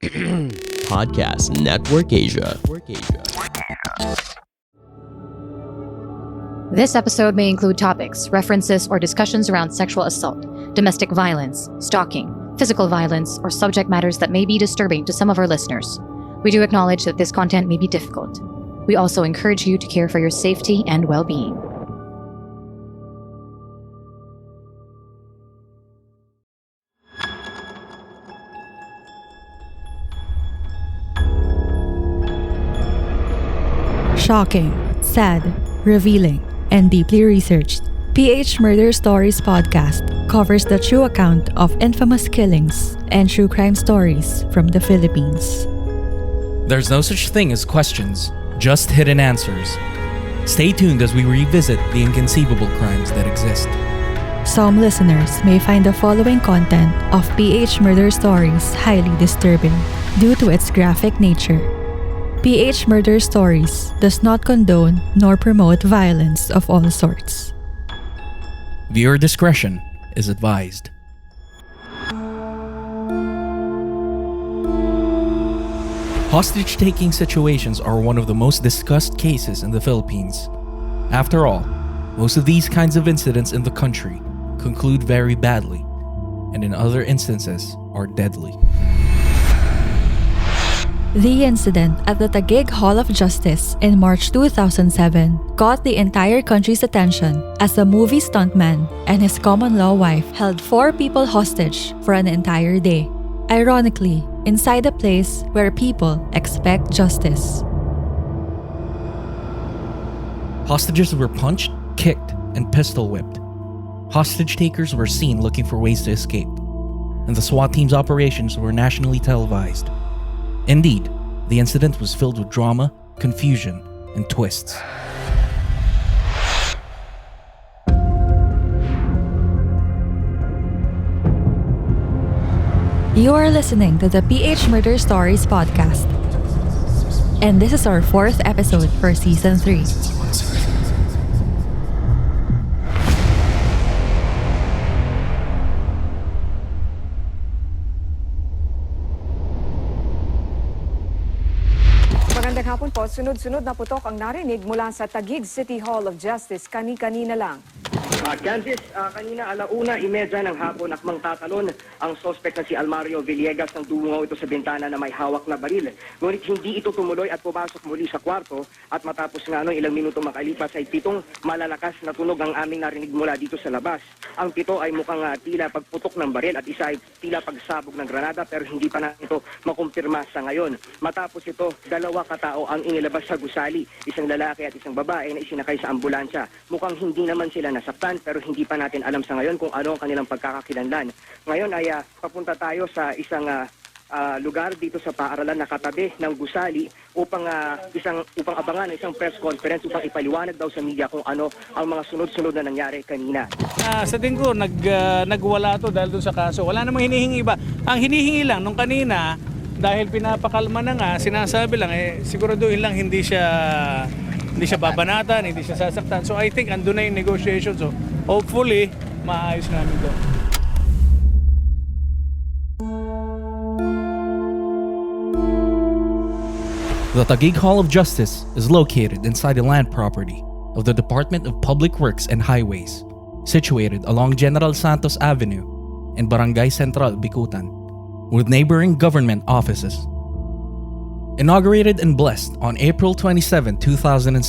Podcast Network Asia. This episode may include topics, references, or discussions around sexual assault, domestic violence, stalking, physical violence, or subject matters that may be disturbing to some of our listeners. We do acknowledge that this content may be difficult. We also encourage you to care for your safety and well-being. Shocking, sad, revealing, and deeply researched, PH Murder Stories podcast covers the true account of infamous killings and true crime stories from the Philippines. There's no such thing as questions, just hidden answers. Stay tuned as we revisit the inconceivable crimes that exist. Some listeners may find the following content of PH Murder Stories highly disturbing due to its graphic nature. PH Murder Stories does not condone nor promote violence of all sorts. Viewer discretion is advised. Hostage-taking situations are one of the most discussed cases in the Philippines. After all, most of these kinds of incidents in the country conclude very badly, and in other instances are deadly. The incident at the Taguig Hall of Justice in March 2007 caught the entire country's attention as a movie stuntman and his common-law wife held 4 people hostage for an entire day. Ironically, inside a place where people expect justice. Hostages were punched, kicked, and pistol-whipped. Hostage takers were seen looking for ways to escape, and the SWAT team's operations were nationally televised. Indeed, the incident was filled with drama, confusion, and twists. You are listening to the PH Murder Stories podcast, and this is our 4th episode for Season 3. Magandang hapon po. Sunod-sunod na putok ang narinig mula sa Taguig City Hall of Justice kani-kanina lang. Candice, kanina 1:30 ng hapon akmang tatalon ang sospek na si Almario Villegas nang dumungaw ito sa bintana na may hawak na baril. Ngunit hindi ito tumuloy at pumasok muli sa kwarto at matapos nga ilang minuto makalipas ay 7 malalakas na tunog ang aming narinig mula dito sa labas. Ang 7 ay mukhang tila pagputok ng baril at isa ay tila pagsabog ng granada pero hindi pa na ito makumpirma sa ngayon. Matapos ito, 2 katao ang inilabas sa gusali, isang lalaki at isang babae na isinakay sa ambulansya. Mukhang hindi naman sila nasaktan pero hindi pa natin alam sa ngayon kung ano ang kanilang pagkakakilanlan. Ngayon ay papunta tayo sa isang lugar dito sa paaralan na katabi ng gusali upang abangan isang press conference upang ipaliwanag daw sa media kung ano ang mga sunod-sunod na nangyari kanina. Sa tingin ko nagwala to dahil dun sa kaso. Wala namang hinihingi iba. Ang hinihingi lang nung kanina dahil pinapakalma na nga, sinasabi lang siguraduhin lang hindi siya babanatan, hindi siya sasaktan. So I think andun na yung negotiation. So hopefully, maayos namin to. The Taguig Hall of Justice is located inside the land property of the Department of Public Works and Highways, situated along General Santos Avenue in Barangay Central, Bicutan, with neighboring government offices. Inaugurated and blessed on April 27, 2006,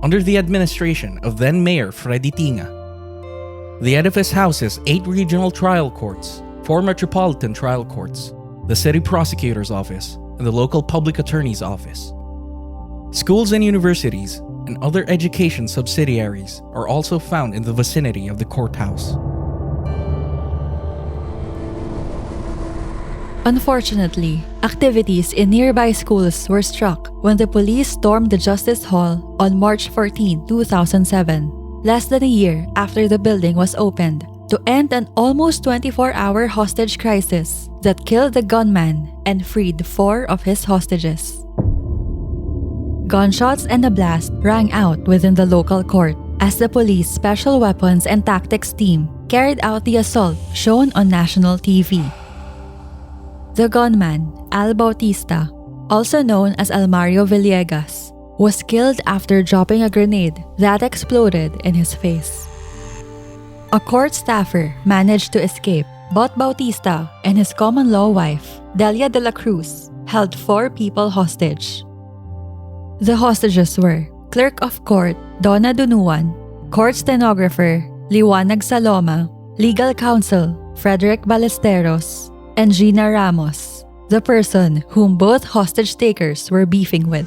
under the administration of then-Mayor Freddy Tinga. The edifice houses 8 regional trial courts, 4 metropolitan trial courts, the city prosecutor's office, and the local public attorney's office. Schools and universities and other education subsidiaries are also found in the vicinity of the courthouse. Unfortunately, activities in nearby schools were struck when the police stormed the Justice Hall on March 14, 2007, less than a year after the building was opened, to end an almost 24-hour hostage crisis that killed the gunman and freed 4 of his hostages. Gunshots and a blast rang out within the local court as the police Special Weapons and Tactics team carried out the assault shown on national TV. The gunman, Al Bautista, also known as Almario Villegas, was killed after dropping a grenade that exploded in his face. A court staffer managed to escape, but Bautista and his common-law wife, Delia de la Cruz, held 4 people hostage. The hostages were Clerk of Court Donna Dunuan, Court Stenographer Liwanag Saloma, Legal Counsel Frederick Ballesteros, and Gina Ramos, the person whom both hostage takers were beefing with.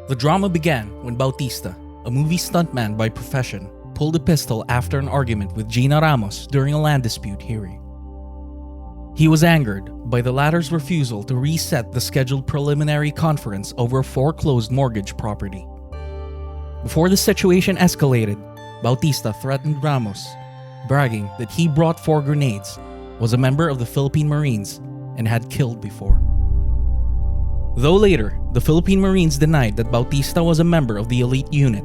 The drama began when Bautista, a movie stuntman by profession, pulled a pistol after an argument with Gina Ramos during a land dispute hearing. He was angered by the latter's refusal to reset the scheduled preliminary conference over a foreclosed mortgage property. Before the situation escalated, Bautista threatened Ramos, bragging that he brought 4 grenades, was a member of the Philippine Marines, and had killed before. Though later, the Philippine Marines denied that Bautista was a member of the elite unit,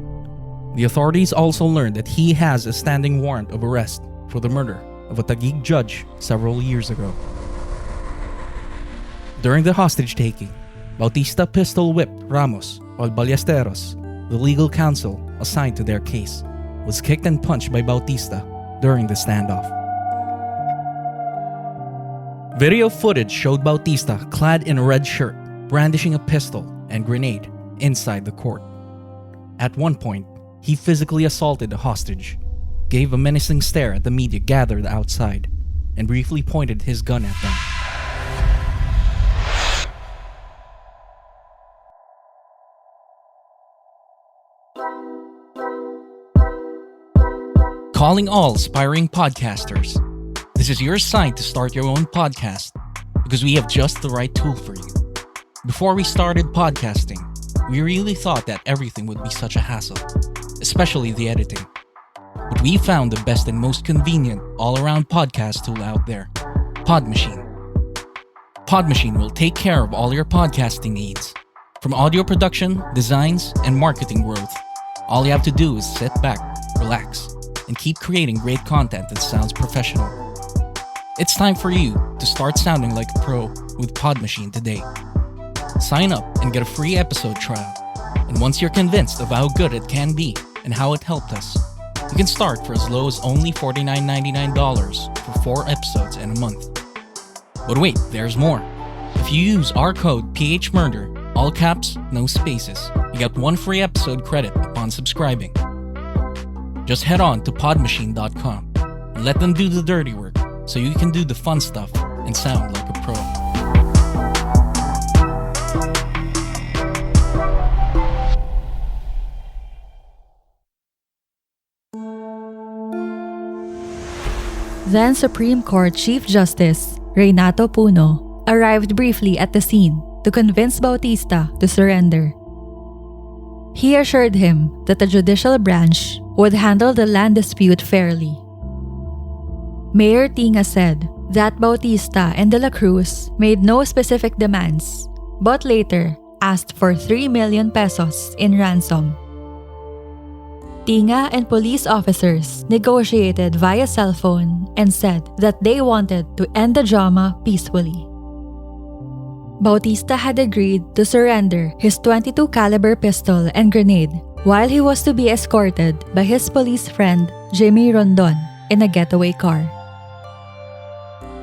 the authorities also learned that he has a standing warrant of arrest for the murder of a Taguig judge several years ago. During the hostage-taking, Bautista pistol-whipped Ramos while Ballesteros, the legal counsel assigned to their case, was kicked and punched by Bautista during the standoff. Video footage showed Bautista clad in a red shirt, brandishing a pistol and grenade inside the court. At one point, he physically assaulted a hostage, gave a menacing stare at the media gathered outside, and briefly pointed his gun at them. Calling all aspiring podcasters. This is your sign to start your own podcast because we have just the right tool for you. Before we started podcasting, we really thought that everything would be such a hassle, especially the editing. But we found the best and most convenient all-around podcast tool out there, Podmachine. Podmachine will take care of all your podcasting needs, from audio production, designs, and marketing growth. All you have to do is sit back, relax, and keep creating great content that sounds professional. It's time for you to start sounding like a pro with Podmachine today. Sign up and get a free episode trial. And once you're convinced of how good it can be and how it helped us, you can start for as low as only $49.99 for 4 episodes in a month. But wait, there's more. If you use our code phmurder, all caps, no spaces, you get 1 free episode credit upon subscribing. Just head on to podmachine.com and let them do the dirty work so you can do the fun stuff and sound like a pro. Then Supreme Court Chief Justice Reynato Puno arrived briefly at the scene to convince Bautista to surrender. He assured him that the judicial branch would handle the land dispute fairly. Mayor Tinga said that Bautista and De La Cruz made no specific demands, but later asked for 3 million pesos in ransom. Tinga and police officers negotiated via cell phone and said that they wanted to end the drama peacefully. Bautista had agreed to surrender his .22 caliber pistol and grenade while he was to be escorted by his police friend Jimmy Rondon in a getaway car.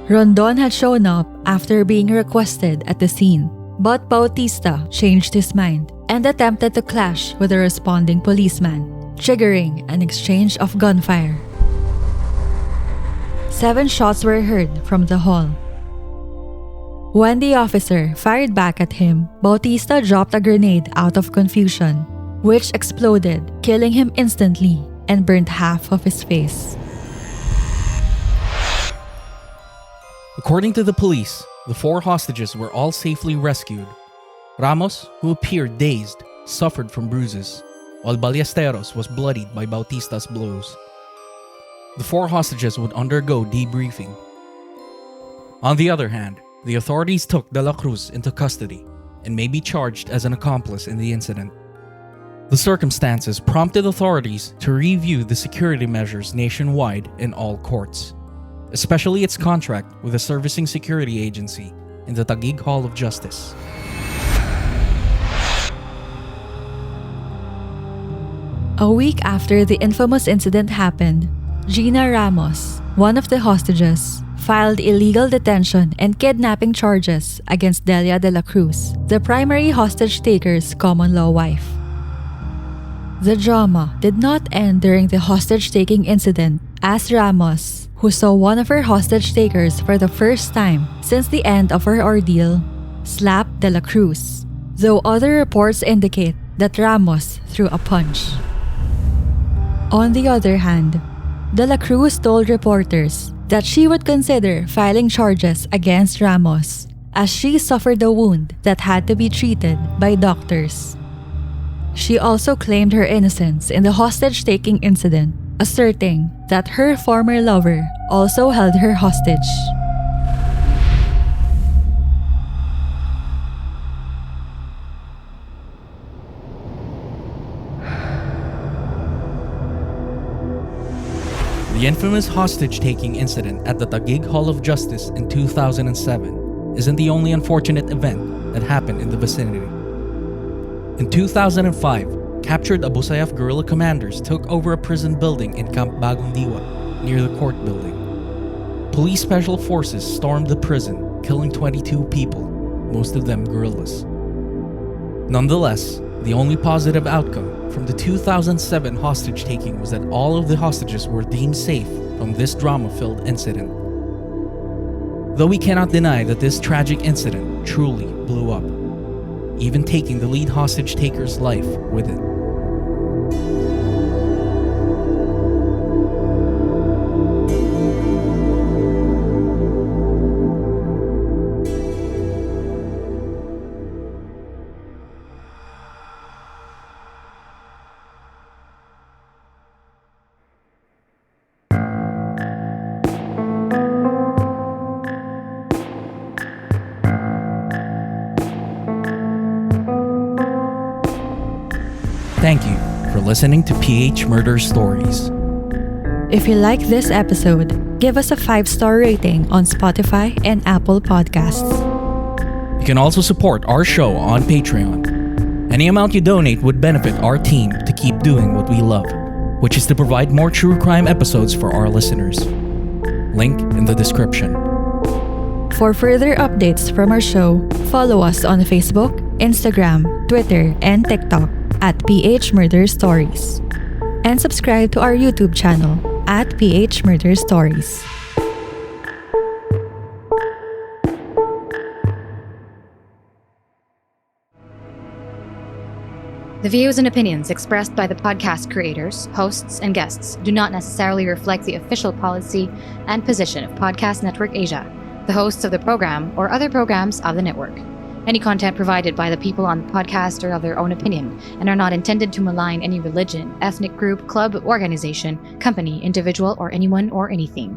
Rondon had shown up after being requested at the scene, but Bautista changed his mind and attempted to clash with a responding policeman, triggering an exchange of gunfire. 7 shots were heard from the hall. When the officer fired back at him, Bautista dropped a grenade out of confusion, which exploded, killing him instantly and burnt half of his face. According to the police, the 4 hostages were all safely rescued. Ramos, who appeared dazed, suffered from bruises, while Ballesteros was bloodied by Bautista's blows. The 4 hostages would undergo debriefing. On the other hand, the authorities took De La Cruz into custody and may be charged as an accomplice in the incident. The circumstances prompted authorities to review the security measures nationwide in all courts. especially its contract with the servicing security agency in the Taguig Hall of Justice. A week after the infamous incident happened, Gina Ramos, one of the hostages, filed illegal detention and kidnapping charges against Delia de la Cruz, the primary hostage-taker's common-law wife. The drama did not end during the hostage-taking incident, as Ramos, who saw one of her hostage-takers for the first time since the end of her ordeal, slapped de la Cruz, though other reports indicate that Ramos threw a punch. On the other hand, de la Cruz told reporters that she would consider filing charges against Ramos as she suffered a wound that had to be treated by doctors. She also claimed her innocence in the hostage-taking incident, asserting that her former lover also held her hostage. The infamous hostage-taking incident at the Taguig Hall of Justice in 2007 isn't the only unfortunate event that happened in the vicinity. In 2005, captured Abu Sayyaf guerrilla commanders took over a prison building in Camp Bagong Diwa, near the court building. Police special forces stormed the prison, killing 22 people, most of them guerrillas. Nonetheless, the only positive outcome from the 2007 hostage-taking was that all of the hostages were deemed safe from this drama-filled incident. Though we cannot deny that this tragic incident truly blew up, even taking the lead hostage-taker's life with it. Thank you for listening to PH Murder Stories. If you like this episode, give us a 5-star rating on Spotify and Apple Podcasts. You can also support our show on Patreon. Any amount you donate would benefit our team to keep doing what we love, which is to provide more true crime episodes for our listeners. Link in the description. For further updates from our show, follow us on Facebook, Instagram, Twitter, and TikTok at PH Murder Stories. And subscribe to our YouTube channel at PH Murder Stories. The views and opinions expressed by the podcast creators, hosts, and guests do not necessarily reflect the official policy and position of Podcast Network Asia, the hosts of the program, or other programs of the network. Any content provided by the people on the podcast are of their own opinion and are not intended to malign any religion, ethnic group, club, organization, company, individual, or anyone or anything.